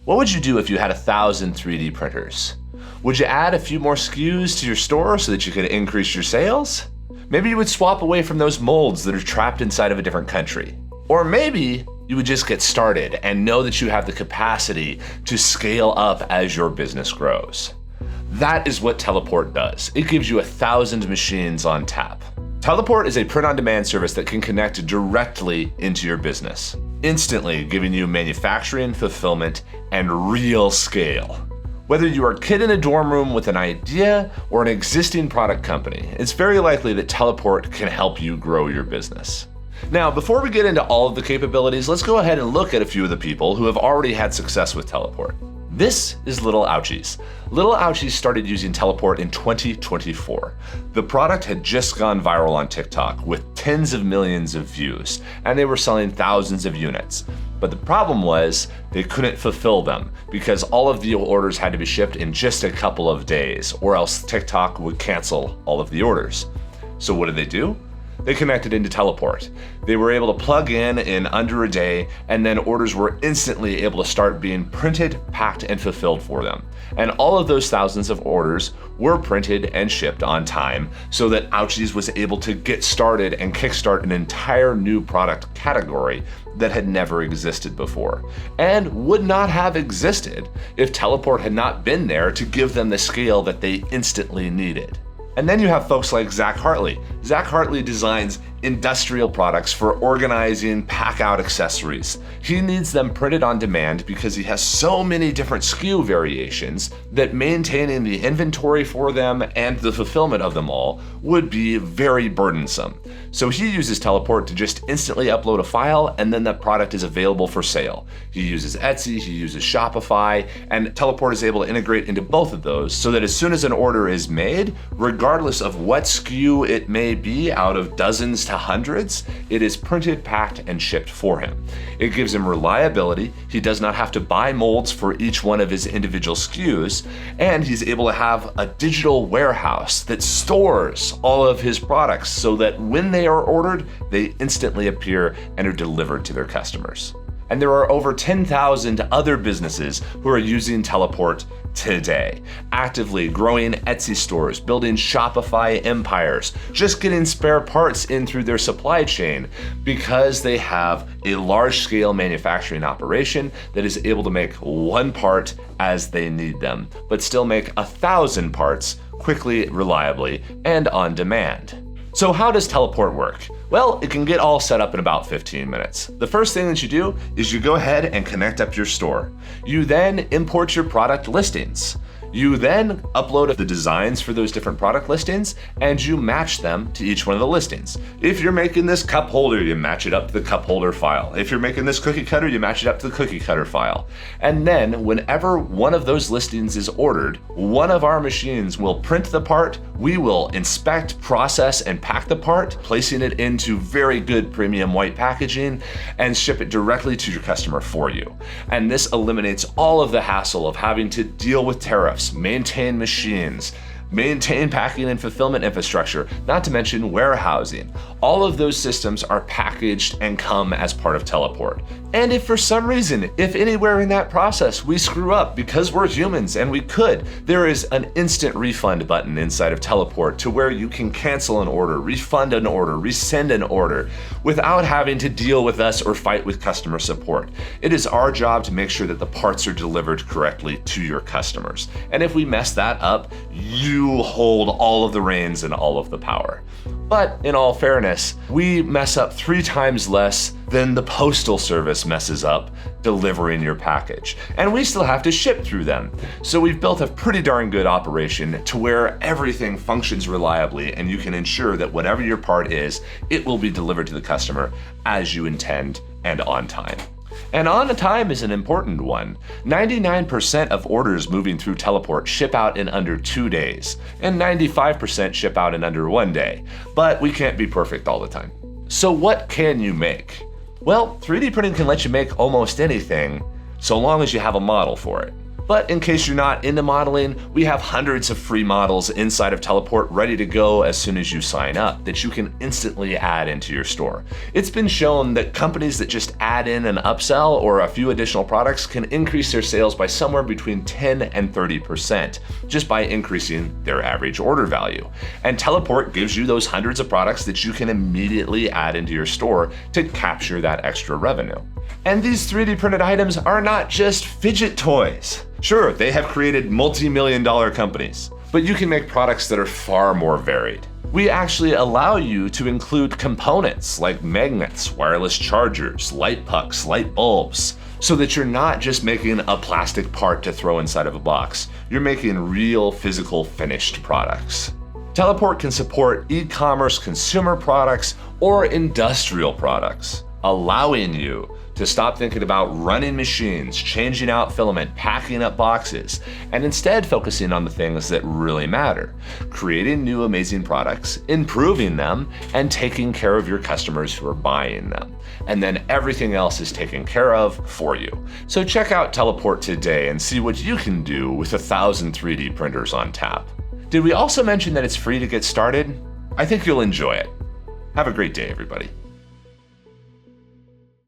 What would you do if you had 1,000 3D printers? Would you add a few more SKUs to your store so that you could increase your sales? Maybe you would swap away from those molds that are trapped inside of a different country. Or maybe you would just get started and know that you have the capacity to scale up as your business grows. That is what Teleport does. It gives you 1,000 machines on tap. Teleport is a print-on-demand service that can connect directly into your business, instantly giving you manufacturing, fulfillment, and real scale. Whether you are a kid in a dorm room with an idea or an existing product company, it's very likely that Teleport can help you grow your business. Now, before we get into all of the capabilities, let's go ahead and look at a few of the people who have already had success with Teleport. This is Little Ouchies. Little Ouchies started using Teleport in 2024. The product had just gone viral on TikTok with tens of millions of views, and they were selling thousands of units. But the problem was they couldn't fulfill them because all of the orders had to be shipped in just a couple of days, or else TikTok would cancel all of the orders. So what did they do? They connected into Teleport. They were able to plug in under a day, and then orders were instantly able to start being printed, packed, and fulfilled for them. And all of those thousands of orders were printed and shipped on time so that Ouchies was able to get started and kickstart an entire new product category that had never existed before, and would not have existed if Teleport had not been there to give them the scale that they instantly needed. And then you have folks like Zach Hartley. Zach Hartley designs industrial products for organizing pack-out accessories. He needs them printed on demand because he has so many different SKU variations that maintaining the inventory for them and the fulfillment of them all would be very burdensome. So he uses Teleport to just instantly upload a file, and then that product is available for sale. He uses Etsy, he uses Shopify, and Teleport is able to integrate into both of those so that as soon as an order is made, regardless of what SKU it may be out of dozens to hundreds, it is printed, packed, and shipped for him. It gives him reliability. He does not have to buy molds for each one of his individual SKUs, and he's able to have a digital warehouse that stores all of his products so that when they are ordered, they instantly appear and are delivered to their customers. And there are over 10,000 other businesses who are using Teleport today, actively growing Etsy stores, building Shopify empires, just getting spare parts in through their supply chain because they have a large-scale manufacturing operation that is able to make one part as they need them, but still make 1,000 parts quickly, reliably, and on demand. So how does Teleport work? Well, it can get all set up in about 15 minutes. The first thing that you do is you go ahead and connect up your store. You then import your product listings. You then upload the designs for those different product listings and you match them to each one of the listings. If you're making this cup holder, you match it up to the cup holder file. If you're making this cookie cutter, you match it up to the cookie cutter file. And then whenever one of those listings is ordered, one of our machines will print the part, we will inspect, process, and pack the part, placing it into very good premium white packaging and ship it directly to your customer for you. And this eliminates all of the hassle of having to deal with tariffs, maintain machines, maintain packing and fulfillment infrastructure, not to mention warehousing. All of those systems are packaged and come as part of Teleport. And if for some reason, if anywhere in that process we screw up because we're humans and we could, there is an instant refund button inside of Teleport to where you can cancel an order, refund an order, resend an order without having to deal with us or fight with customer support. It is our job to make sure that the parts are delivered correctly to your customers. And if we mess that up, you hold all of the reins and all of the power. But in all fairness, we mess up 3 times less than the postal service messes up delivering your package. And we still have to ship through them. So we've built a pretty darn good operation to where everything functions reliably and you can ensure that whatever your part is, it will be delivered to the customer as you intend and on time. And on time is an important one. 99% of orders moving through Teleport ship out in under 2 days, and 95% ship out in under 1 day. But we can't be perfect all the time. So what can you make? Well, 3D printing can let you make almost anything, so long as you have a model for it. But in case you're not into modeling, we have hundreds of free models inside of Teleport ready to go as soon as you sign up that you can instantly add into your store. It's been shown that companies that just add in an upsell or a few additional products can increase their sales by somewhere between 10 and 30% just by increasing their average order value. And Teleport gives you those hundreds of products that you can immediately add into your store to capture that extra revenue. And these 3D printed items are not just fidget toys. Sure, they have created multi-million-dollar companies, but you can make products that are far more varied. We actually allow you to include components like magnets, wireless chargers, light pucks, light bulbs, so that you're not just making a plastic part to throw inside of a box. You're making real physical finished products. Teleport can support e-commerce consumer products or industrial products, allowing you to stop thinking about running machines, changing out filament, packing up boxes, and instead focusing on the things that really matter, creating new amazing products, improving them, and taking care of your customers who are buying them. And then everything else is taken care of for you. So check out Teleport today and see what you can do with 1,000 3D printers on tap. Did we also mention that it's free to get started? I think you'll enjoy it. Have a great day, everybody.